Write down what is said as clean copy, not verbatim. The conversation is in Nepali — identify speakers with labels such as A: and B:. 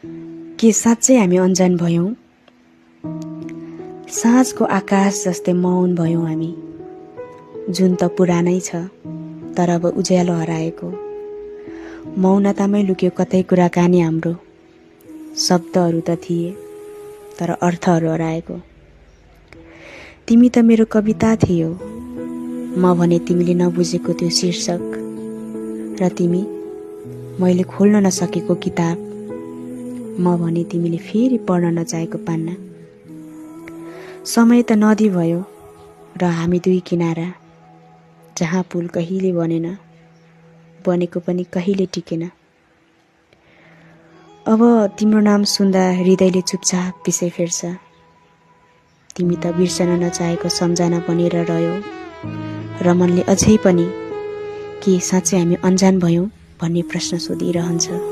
A: के साँच्चै हामी अनजान भयौँ? साँझको आकाश जस्तै मौन भयौँ हामी। जुन त पुरानै छ, तर अब उज्यालो हराएको। मौनतामै लुक्यो कतै कुराकानी हाम्रो। शब्दहरू त थिए, तर अर्थहरू हराएको। तिमी त मेरो कविता थियौ, म भने तिमीले नबुझेको त्यो शीर्षक। र तिमी मैले खोल्न नसकेको किताब, म भने तिमीले फेरि पढ्न नचाहेको पान्ना। समय त नदी भयो र हामी दुई किनारा, जहाँ पुल कहिले बनेन, बनेको पनि कहिले टिकेन। अब तिम्रो नाम सुन्दा हृदयले चुपचाप पिसै फेर्छ। तिमी त बिर्सन नचाहेको सम्झना बनेर रह्यौ, र मनले अझै पनि के साँच्चै हामी अनजान भयौँ भन्ने प्रश्न सोधिरहन्छ।